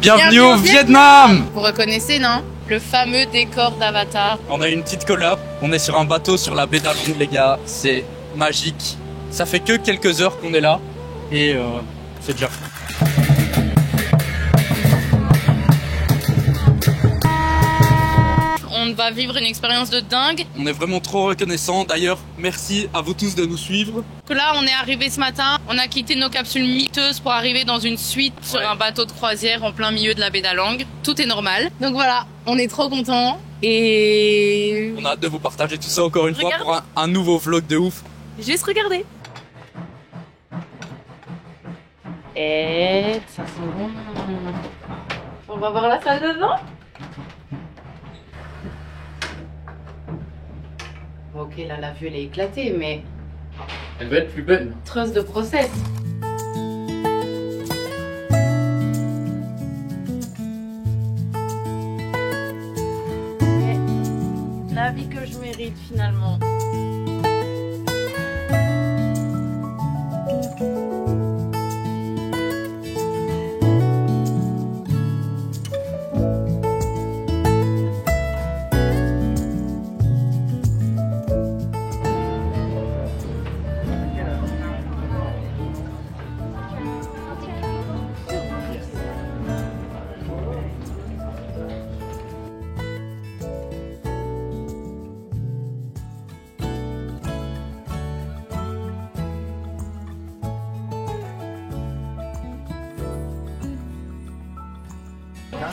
Bienvenue au Vietnam. Vous reconnaissez, non? Le fameux décor d'Avatar. On a une petite collab, on est sur un bateau sur la baie d'Along les gars, c'est magique. Ça fait que quelques heures qu'on est là et c'est déjà fou. On va vivre une expérience de dingue. On est vraiment trop reconnaissants. D'ailleurs, merci à vous tous de nous suivre. Là, on est arrivé ce matin. On a quitté nos capsules miteuses pour arriver dans une suite sur un bateau de croisière en plein milieu de la baie d'Along. Tout est normal. Donc voilà, on est trop contents et... On a hâte de vous partager tout ça encore une fois pour un nouveau vlog de ouf. Juste regardez. Et ça sent bon. On va voir la salle de bain. Ok, là, la vue, elle est éclatée, mais... Elle va être plus belle. Trust de process. Mais la vie que je mérite, finalement.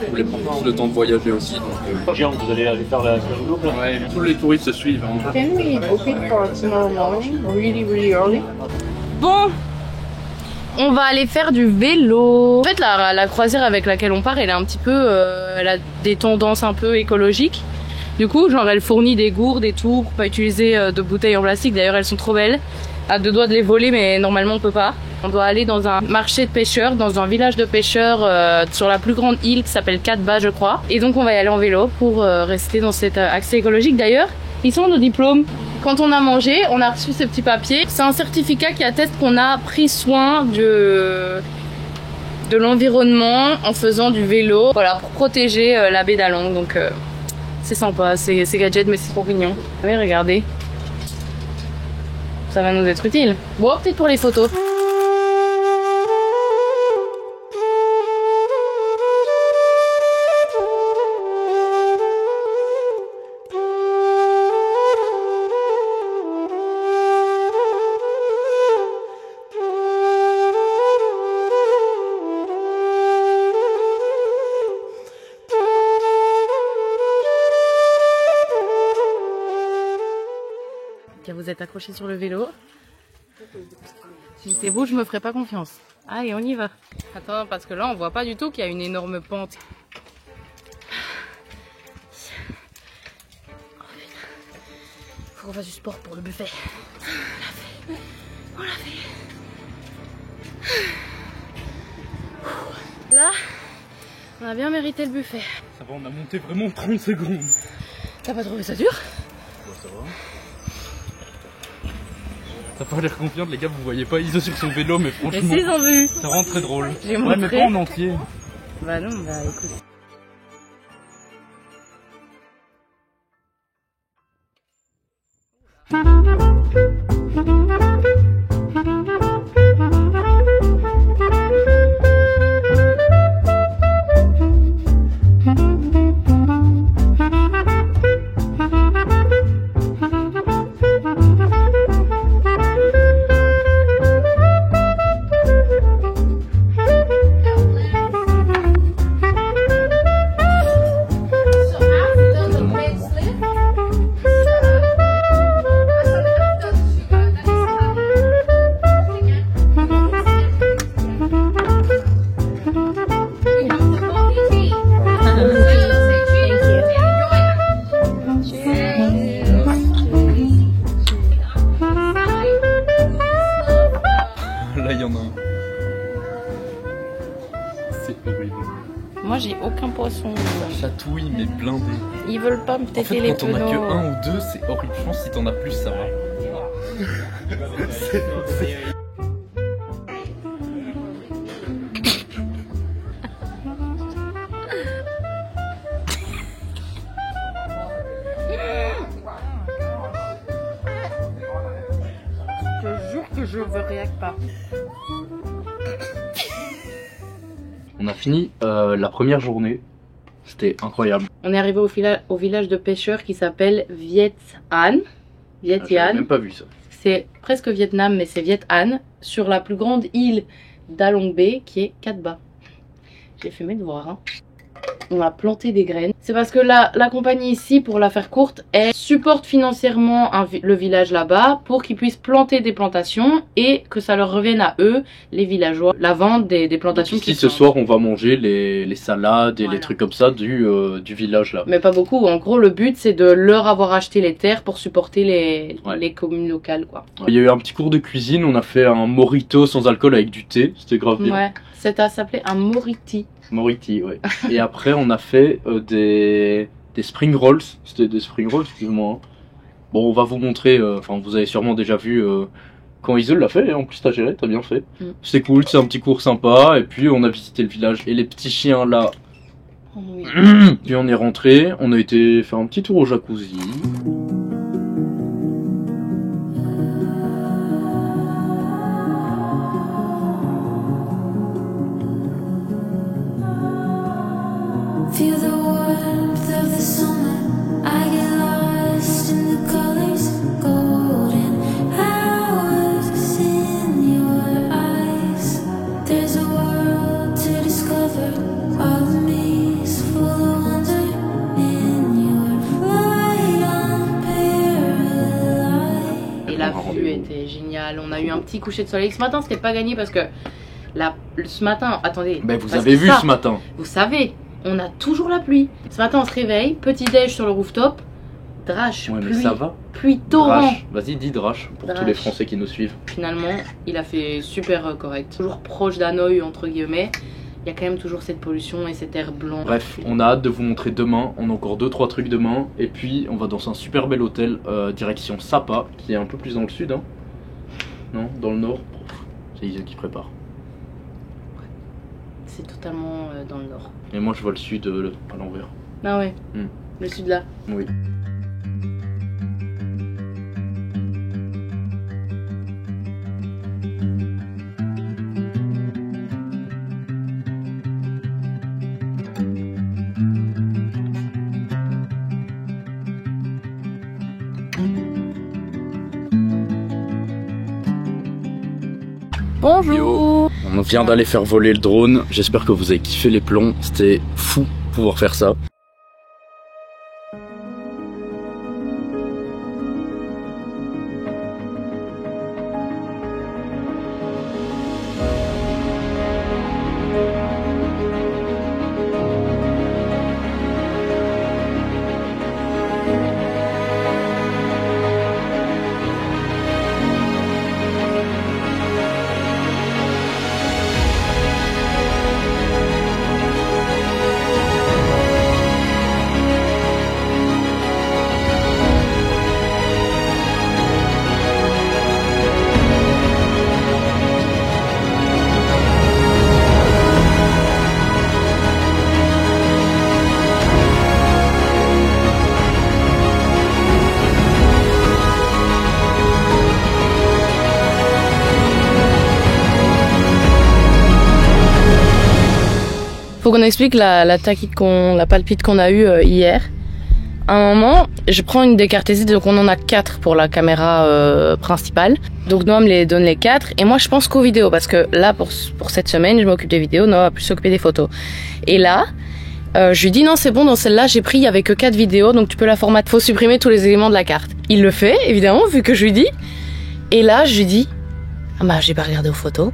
Vous voulez prendre le temps de voyager aussi. Donc, vous allez aller faire la double. ouais, tous les touristes se suivent. Hein. Can we book it for tomorrow morning, really early? Bon, on va aller faire du vélo. En fait, la croisière avec laquelle on part, elle est un petit peu... elle a des tendances un peu écologiques. Du coup, genre, elle fournit des gourdes et tout pour pas utiliser de bouteilles en plastique. D'ailleurs, elles sont trop belles. À deux doigts de les voler, mais normalement, on peut pas. On doit aller dans un marché de pêcheurs, dans un village de pêcheurs sur la plus grande île qui s'appelle Cat Ba, je crois. Et donc, on va y aller en vélo pour rester dans cet accès écologique. D'ailleurs, ils sont nos diplômes. Quand on a mangé, on a reçu ce petit papier. C'est un certificat qui atteste qu'on a pris soin de l'environnement en faisant du vélo, voilà, pour protéger la baie d'Along. Donc, c'est sympa, c'est gadget, mais c'est trop mignon. Oui, regardez. Ça va nous être utile. Bon, peut-être pour les photos. Vous êtes accrochés sur le vélo. Si c'est vous, je me ferai pas confiance. Allez, on y va. Attends, parce que là, on voit pas du tout qu'il y a une énorme pente. Faut qu'on fasse du sport pour le buffet. On l'a fait. Là, on a bien mérité le buffet. Ça va, on a monté vraiment 30 secondes. T'as pas trouvé ça dur? Bon, ça va. Ça a pas l'air confiante, les gars, vous voyez pas Iso sur son vélo, mais franchement, mais si, ils ont vu. Ça rend très drôle. J'ai ouais, mais pas en entier. Bah non, bah écoute. Moi j'ai aucun poisson. Ça chatouille mais blindé. Ils veulent pas me têter les pneus. Quand on a que un ou deux, c'est horrible. Je pense que si t'en as plus, ça va. overreact pas. On a fini la première journée. C'était incroyable. On est arrivé au village de pêcheurs qui s'appelle Viet An. Viet J'avais An. même pas vu ça. C'est presque Vietnam, mais c'est Viet An, sur la plus grande île d'Along Bay, qui est Cat Ba. J'ai fait mes devoirs, hein. On a planté des graines. C'est parce que la compagnie ici, pour la faire courte, elle supporte financièrement le village là-bas pour qu'ils puissent planter des plantations et que ça leur revienne à eux, les villageois, la vente des plantations. Ici, ce soir, on va manger les salades et les trucs comme ça du village là. Mais pas beaucoup. En gros, le but, c'est de leur avoir acheté les terres pour supporter les communes locales, quoi. Il y a eu un petit cours de cuisine. On a fait un mojito sans alcool avec du thé. C'était grave bien. Ouais, ça s'appelait un moriti. Moriti, ouais. Et après, on a fait des spring rolls. C'était des spring rolls, excuse-moi. Hein. Bon, on va vous montrer. Enfin, vous avez sûrement déjà vu quand Isol l'a fait. En plus, t'as géré, t'as bien fait. C'est cool, c'est un petit cours sympa. Et puis, on a visité le village. Et les petits chiens là. Oh, oui. Puis, on est rentré. On a été faire un petit tour au jacuzzi. Feel the warmth of the summer. I get lost in the colors, golden hours in your eyes. There's a world to discover. All of me is full of wonder in your light on paradise. Et la vue était géniale. On a eu un petit coucher de soleil. Ce matin, c'était pas gagné parce que ce matin, attendez. Ben, vous avez vu ce matin. Vous savez. On a toujours la pluie. Ce matin, on se réveille, petit déj sur le rooftop, drache, ouais, pluie, mais ça va. pluie torrent. Drache. Vas-y, dis drache pour tous les Français qui nous suivent. Finalement, il a fait super correct. Toujours proche d'Hanoï, entre guillemets. Il y a quand même toujours cette pollution et cet air blanc. Bref, on a hâte de vous montrer demain. On a encore 2-3 trucs demain. Et puis, on va dans un super bel hôtel, direction Sapa, qui est un peu plus dans le sud. Hein. Non, dans le nord. C'est Isa qui prépare. C'est totalement dans le nord. Et moi je vois le sud à l'envers. Ah ouais, le sud là. Oui. Bonjour. Yo. On vient d'aller faire voler le drone. J'espère que vous avez kiffé les plombs. C'était fou de pouvoir faire ça. Faut qu'on explique la palpite qu'on a eue hier. À un moment, je prends une des cartes SD, donc on en a 4 pour la caméra principale. Donc Noah me donne les 4 et moi je pense qu'aux vidéos parce que là pour cette semaine je m'occupe des vidéos, Noah va plus s'occuper des photos. Et là, je lui dis non c'est bon, dans celle-là j'ai pris, il y avait que 4 vidéos donc tu peux la formater, faut supprimer tous les éléments de la carte. Il le fait évidemment vu que je lui dis. Et là je lui dis ah bah j'ai pas regardé aux photos.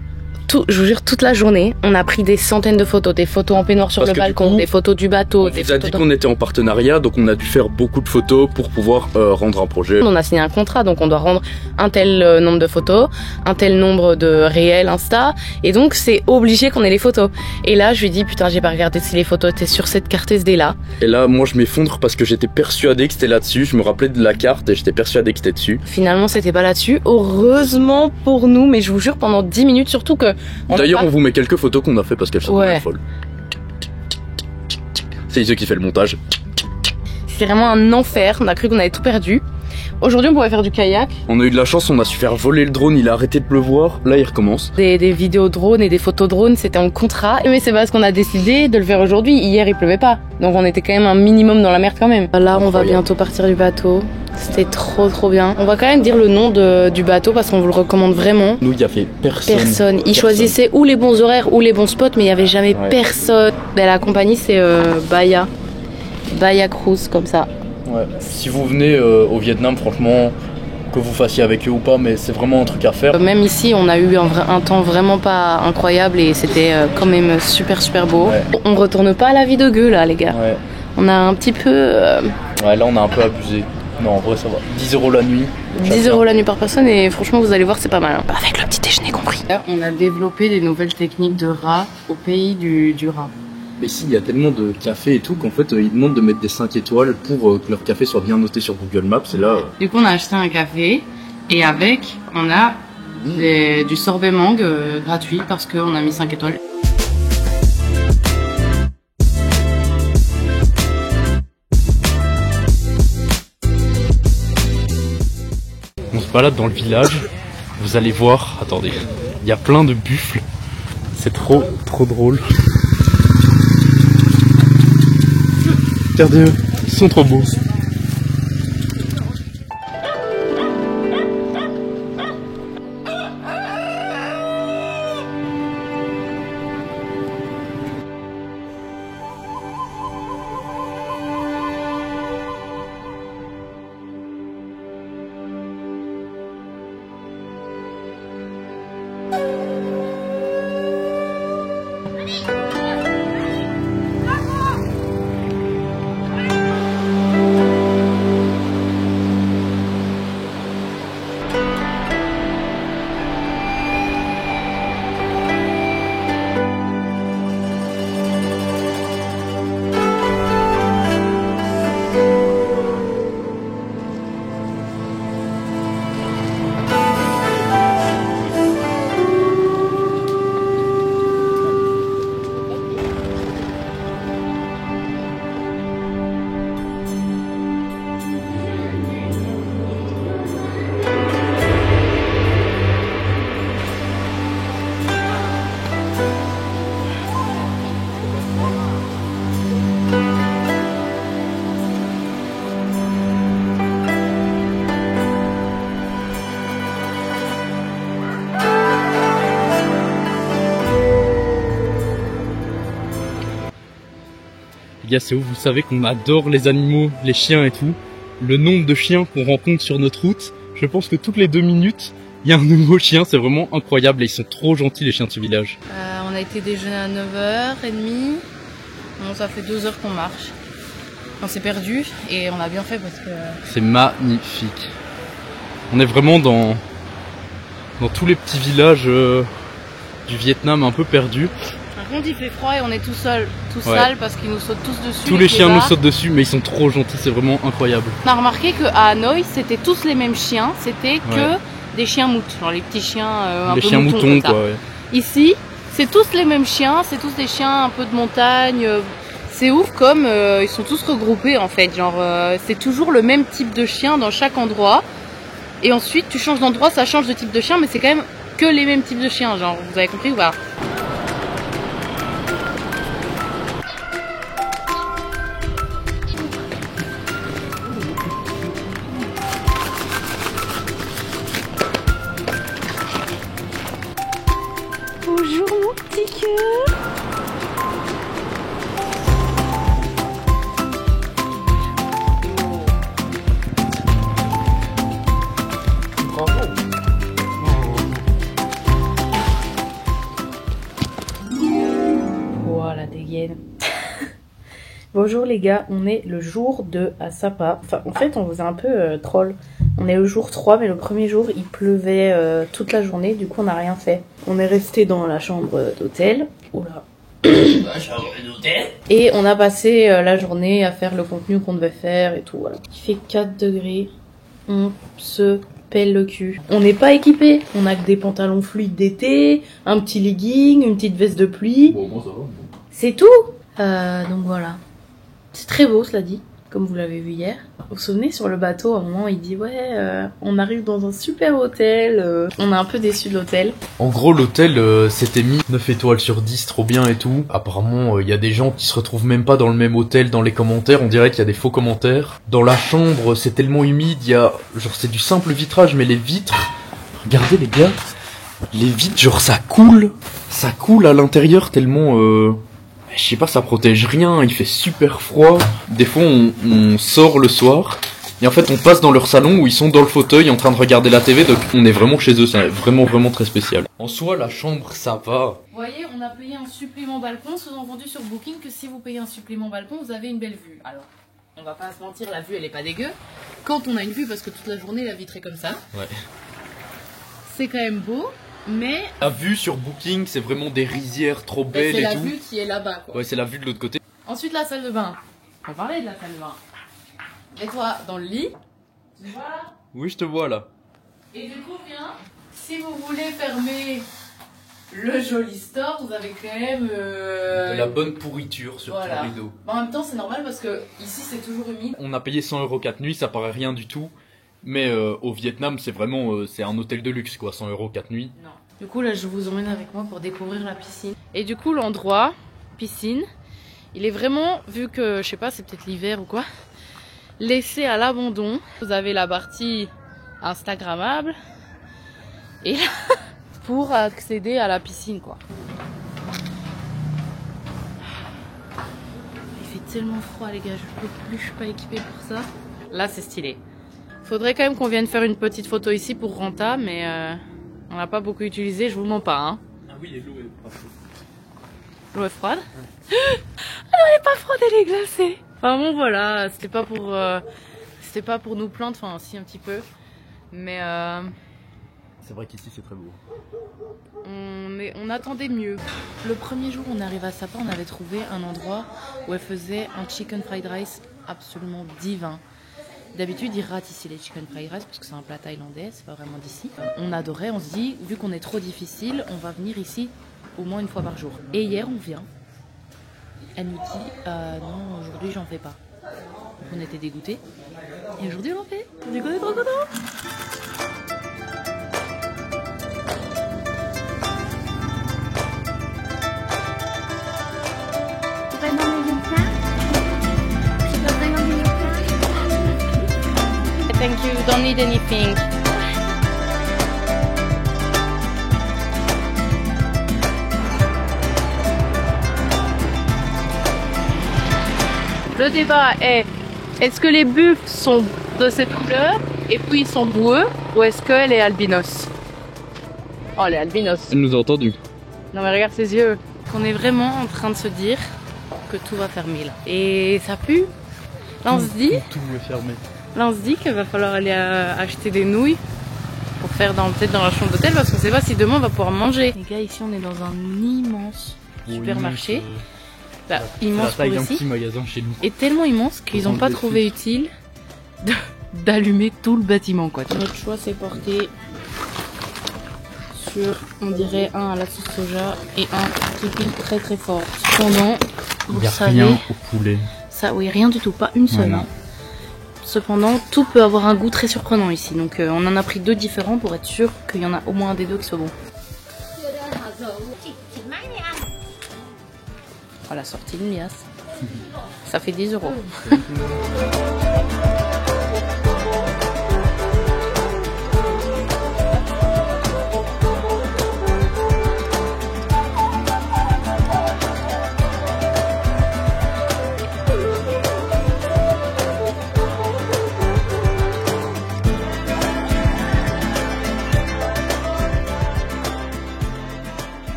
Je vous jure, toute la journée, on a pris des centaines de photos, des photos en peignoir sur le balcon, des photos du bateau. On vous a dit qu'on était en partenariat, donc on a dû faire beaucoup de photos pour pouvoir rendre un projet. On a signé un contrat, donc on doit rendre un tel nombre de photos, un tel nombre de réels Insta, et donc c'est obligé qu'on ait les photos. Et là, je lui dis putain, j'ai pas regardé si les photos étaient sur cette carte SD là. Et là, moi, je m'effondre parce que j'étais persuadé que c'était là-dessus. Je me rappelais de la carte et j'étais persuadé que c'était dessus. Finalement, c'était pas là-dessus. Heureusement pour nous, mais je vous jure, pendant 10 minutes, surtout que. D'ailleurs, on vous met quelques photos qu'on a fait parce qu'elles sont vraiment folles. C'est Iseu qui fait le montage. C'était vraiment un enfer. On a cru qu'on avait tout perdu. Aujourd'hui, on pourrait faire du kayak. On a eu de la chance, on a su faire voler le drone, il a arrêté de pleuvoir. Là, il recommence. Des vidéos drones et des photos drones, c'était en contrat. Mais c'est parce qu'on a décidé de le faire aujourd'hui. Hier, il pleuvait pas. Donc on était quand même un minimum dans la mer quand même. Là, on va bientôt partir du bateau. C'était trop bien. On va quand même dire le nom du bateau parce qu'on vous le recommande vraiment. Nous, il y avait personne. Ils choisissaient ou les bons horaires ou les bons spots, mais il y avait jamais personne. Ben, la compagnie, c'est Baya Cruise, comme ça. Ouais. Si vous venez au Vietnam, franchement, que vous fassiez avec eux ou pas, mais c'est vraiment un truc à faire. Même ici, on a eu un temps vraiment pas incroyable et c'était quand même super beau. Ouais. On retourne pas à la vie de gueux là, les gars. Ouais. On a un petit peu... Ouais, là, on a un peu abusé. Non, en vrai, ça va. 10 € la nuit. 10 € la nuit par personne et franchement, vous allez voir, c'est pas mal. Hein. Avec le petit déjeuner compris. On a développé des nouvelles techniques de rat au pays du rat. Mais ici, il y a tellement de cafés et tout qu'en fait, ils demandent de mettre des 5 étoiles pour que leur café soit bien noté sur Google Maps. Et là, Du coup, on a acheté un café et avec, on a du sorbet mangue gratuit parce qu'on a mis 5 étoiles. on se balade dans le village. Vous allez voir, attendez, il y a plein de buffles. C'est trop drôle. Regardez-eux, ils sont trop beaux. Les gars, c'est où vous savez qu'on adore les animaux, les chiens et tout. Le nombre de chiens qu'on rencontre sur notre route, je pense que toutes les 2 minutes, il y a un nouveau chien. C'est vraiment incroyable et ils sont trop gentils les chiens de ce village. On a été déjeuner à 9h30. Bon, ça fait 2 heures qu'on marche. On s'est perdu et on a bien fait parce que... C'est magnifique. On est vraiment dans tous les petits villages du Vietnam un peu perdus. Par contre, il fait froid et on est tout seul, Ouais. sale parce qu'ils nous sautent tous dessus. Tous les chiens nous sautent dessus, mais ils sont trop gentils, c'est vraiment incroyable. On a remarqué qu'à Hanoï, c'était tous les mêmes chiens, c'était que des chiens moutes, genre les petits chiens un Les peu chiens moutons, comme ça. quoi. Ouais. Ici, c'est tous les mêmes chiens, c'est tous des chiens un peu de montagne. C'est ouf comme ils sont tous regroupés en fait, genre c'est toujours le même type de chien dans chaque endroit. Et ensuite, tu changes d'endroit, ça change de type de chien, mais c'est quand même que les mêmes types de chiens, genre vous avez compris ou pas? Bonjour mon petit cœur. Voilà, dégaine. Bonjour les gars, on est le jour 2 à Sapa. Enfin, en fait, on vous a un peu troll. On est au jour 3, mais le premier jour, il pleuvait toute la journée, du coup, on n'a rien fait. On est resté dans la chambre d'hôtel. Oula. Et on a passé la journée à faire le contenu qu'on devait faire et tout, voilà. Il fait 4 degrés. On se pèle le cul. On n'est pas équipé. On a que des pantalons fluides d'été, un petit legging, une petite veste de pluie. Bon, moi ça va. C'est tout. Donc voilà. C'est très beau, cela dit. comme vous l'avez vu hier. Vous vous souvenez, sur le bateau, à un moment, il dit ouais, on arrive dans un super hôtel. On est un peu déçus de l'hôtel. En gros, l'hôtel s'était mis 9 étoiles sur 10, trop bien et tout. Apparemment, il y a des gens qui se retrouvent même pas dans le même hôtel dans les commentaires. On dirait qu'il y a des faux commentaires. Dans la chambre, c'est tellement humide, il y a... Genre, c'est du simple vitrage, mais les vitres... Regardez les gars, les vitres, genre ça coule à l'intérieur tellement... Je sais pas, ça protège rien, il fait super froid. Des fois, on sort le soir, et en fait, on passe dans leur salon où ils sont dans le fauteuil en train de regarder la TV, donc on est vraiment chez eux, c'est vraiment très spécial. En soi, la chambre, ça va. Vous voyez, on a payé un supplément balcon, sous-entendu sur Booking que si vous payez un supplément balcon, vous avez une belle vue. Alors, on va pas se mentir, la vue, elle est pas dégueu. Quand on a une vue, parce que toute la journée, la vitre est comme ça. Ouais. C'est quand même beau. Mais la vue sur Booking, c'est vraiment des rizières trop belles et tout. C'est la vue qui est là-bas, quoi. Ouais, c'est la vue de l'autre côté. Ensuite, la salle de bain. On va parler de la salle de bain. Mets-toi dans le lit. Tu vois là? Oui, je te vois là. Et du coup, bien, si vous voulez fermer le joli store, vous avez quand même... De la bonne pourriture sur voilà. le rideau. En même temps, c'est normal parce que ici, c'est toujours humide. On a payé 100 € 4 nuits, ça paraît rien du tout. Mais au Vietnam, c'est vraiment c'est un hôtel de luxe, quoi, 100 € 4 nuits. Non. Du coup, là, je vous emmène avec moi pour découvrir la piscine. Et du coup, l'endroit, piscine, il est vraiment, vu que, je sais pas, c'est peut-être l'hiver ou quoi, laissé à l'abandon. Vous avez la partie instagrammable. Et là, pour accéder à la piscine, quoi. Il fait tellement froid, les gars, je peux plus, je suis pas équipée pour ça. Là, c'est stylé. Faudrait quand même qu'on vienne faire une petite photo ici pour Ranta, mais on n'a pas beaucoup utilisé, je vous mens pas. Hein. Ah oui, et l'eau est pas froide. L'eau est froide? Ouais. Elle est pas froide, elle est glacée. Enfin bon, voilà, c'était pas pour nous plaindre, enfin si un petit peu. Mais c'est vrai qu'ici c'est très beau. on attendait mieux. Le premier jour on arrive à Sapa, on avait trouvé un endroit où elle faisait un chicken fried rice absolument divin. D'habitude, ils ratent ici les chicken fried rice parce que c'est un plat thaïlandais, c'est pas vraiment d'ici. On adorait, on se dit, vu qu'on est trop difficile, on va venir ici au moins une fois par jour. Et hier, on vient. Elle nous dit, non, aujourd'hui, j'en fais pas. Donc, on était dégoûtés. Et aujourd'hui, on en fait. Du coup, on est trop contents. Thank you, don't need anything. Le débat est, est-ce que les buffles sont de cette couleur et puis ils sont boueux, ou est-ce qu'elle est albinos? Oh, elle est albinos. Elle nous a entendu. Non mais regarde ses yeux. On est vraiment en train de se dire que tout va fermer là. Et ça pue. Là on se dit... Tout est fermé. Là on se dit qu'il va falloir aller acheter des nouilles pour faire peut-être dans la chambre d'hôtel parce qu'on sait pas si demain on va pouvoir manger. Les gars, ici on est dans un immense supermarché. Bah, immense pour ici. Petit magasin chez nous. Et tellement immense qu'ils n'ont pas trouvé utile d'allumer tout le bâtiment, quoi. Notre choix s'est porté sur, on dirait, un à la sauce soja et un qui pique très très fort. Cependant, vous savez, rien au poulet. Ça, oui, rien du tout, pas une seule. Voilà. Hein. Cependant, tout peut avoir un goût très surprenant ici. Donc on en a pris 2 différents pour être sûr qu'il y en a au moins un des 2 qui soit bon. Voilà, sortie de Mias. Ça fait 10 €.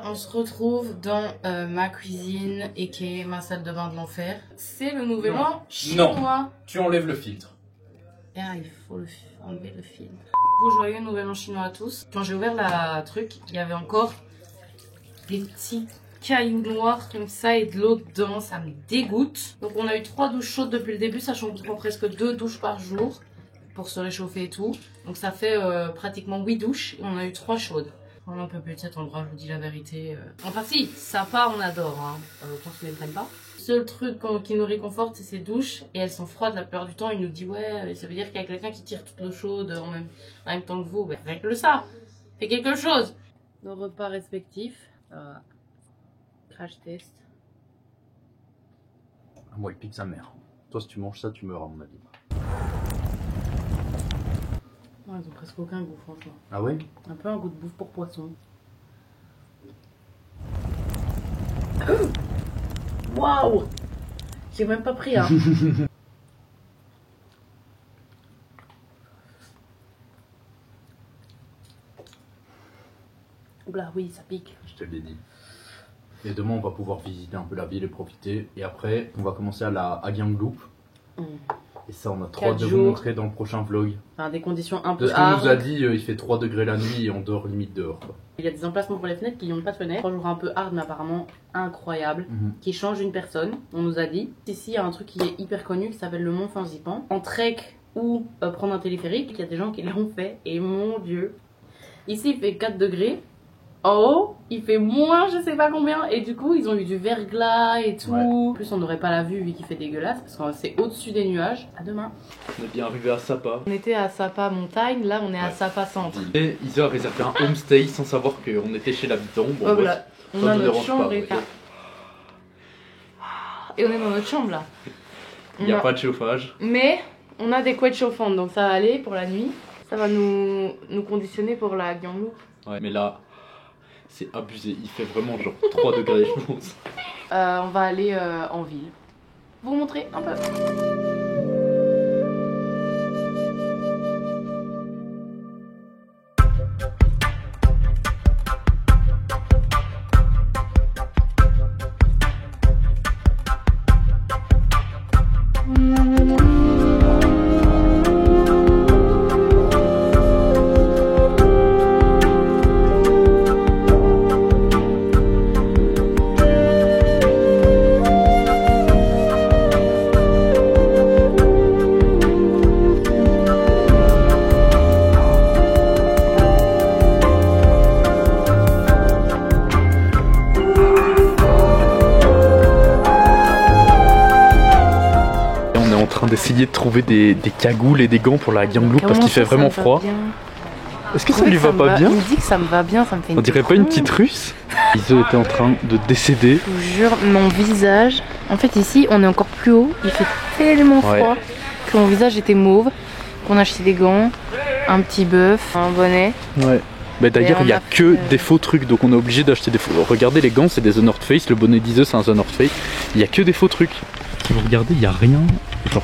On se retrouve dans ma cuisine et qui est ma salle de bain de l'enfer. C'est le nouvel an chinois. Tu enlèves le filtre. Ah, il faut enlever le film. Bon, joyeux nouvel an chinois à tous. Quand j'ai ouvert la truc, il y avait encore des petits cailloux noirs comme ça et de l'eau dedans, ça me dégoûte. Donc on a eu 3 douches chaudes depuis le début, sachant qu'on prend presque 2 douches par jour pour se réchauffer et tout. Donc ça fait pratiquement 8 douches et on a eu 3 chaudes. On en peut plus de cet endroit, je vous dis la vérité. Enfin si, Sapa on adore, hein. Je pense qu'ils ne prennent pas. Le seul truc qui nous réconforte, c'est ses douches. Et elles sont froides la plupart du temps. Il nous dit ouais, ça veut dire qu'il y a quelqu'un qui tire toute l'eau chaude en même temps que vous. Ben, règle ça. Fais quelque chose. Nos repas respectifs. Crash test. Moi, il pique sa mère. Toi, si tu manges ça, tu meurs à mon avis. Non, ils ont presque aucun goût, franchement. Ah ouais? Un peu un goût de bouffe pour poisson. Waouh! J'ai même pas pris, hein. Oula, oui, ça pique. Je te l'ai dit. Et demain, on va pouvoir visiter un peu la ville et profiter. Et après, on va commencer à Gyeongloop. Et ça, on a trop hâte de vous montrer dans le prochain vlog. Enfin, des conditions un peu de ce qu'on nous a dit, il fait 3 degrés la nuit et on dort limite dehors. Quoi. Il y a des emplacements pour les fenêtres qui n'ont pas de fenêtres. 3 jours un peu hard, mais apparemment incroyable. Qui change une personne, on nous a dit. Ici, il y a un truc qui est hyper connu qui s'appelle le Mont Fansipan. En trek ou prendre un téléphérique, il y a des gens qui l'ont fait. Et mon dieu. Ici, il fait 4 degrés. En haut, il fait moins je sais pas combien. Et du coup, ils ont eu du verglas et tout. Ouais. En plus, on n'aurait pas la vue vu qu'il fait dégueulasse. Parce que c'est au-dessus des nuages. À demain. On est bien arrivé à Sapa. On était à Sapa Montagne. Là, on est à Sapa Centre. Et ils ont réservé un homestay sans savoir qu'on était chez l'habitant. Bon, oh, voilà. On a notre chambre pas, et et on est dans notre chambre là. Il n'y a pas de chauffage. Mais on a des couettes chauffantes. Donc ça va aller pour la nuit. Ça va nous conditionner pour la Gyeongloop. Ouais, mais là... c'est abusé, il fait vraiment genre 3 degrés je pense. On va aller en ville. Vous montrer un peu. D'essayer de trouver des cagoules et des gants pour la Gyeongloop parce qu'il fait vraiment froid. Est-ce que ça lui va pas bien? Il me dit que ça me va bien, ça me fait une... On dirait pas une petite russe? Iso était en train de décéder. Je vous jure, mon visage... En fait ici on est encore plus haut, il fait tellement froid que mon visage était mauve. On a acheté des gants, un petit bœuf, un bonnet. Ouais. Bah d'ailleurs il y a que des faux trucs donc on est obligé d'acheter des faux... Regardez les gants c'est des The North Face, le bonnet d'Iso c'est un The North Face. Il y a que des faux trucs. Si vous regardez il y a rien, genre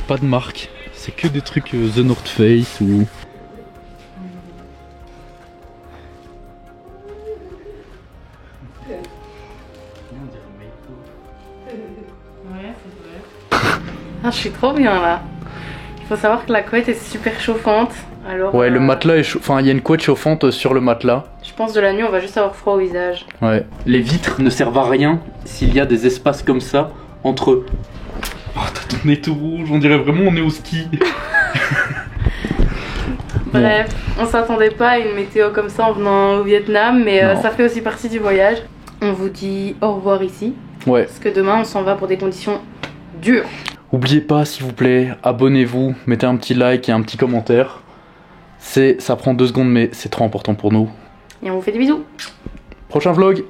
pas de marque, c'est que des trucs The North Face ou... Ouais c'est vrai. Ah je suis trop bien là. Il faut savoir que la couette est super chauffante. Alors, ouais le matelas est enfin il y a une couette chauffante sur le matelas. Je pense de la nuit on va juste avoir froid au visage. Ouais. Les vitres ne servent à rien s'il y a des espaces comme ça entre eux. Oh t'as ton nez tout rouge, on dirait vraiment on est au ski. Bref, on s'attendait pas à une météo comme ça en venant au Vietnam, mais ça fait aussi partie du voyage. On vous dit au revoir ici. Ouais. Parce que demain on s'en va pour des conditions dures. Oubliez pas s'il vous plaît, abonnez-vous, mettez un petit like et un petit commentaire. Ça prend 2 secondes mais c'est trop important pour nous. Et on vous fait des bisous. Prochain vlog.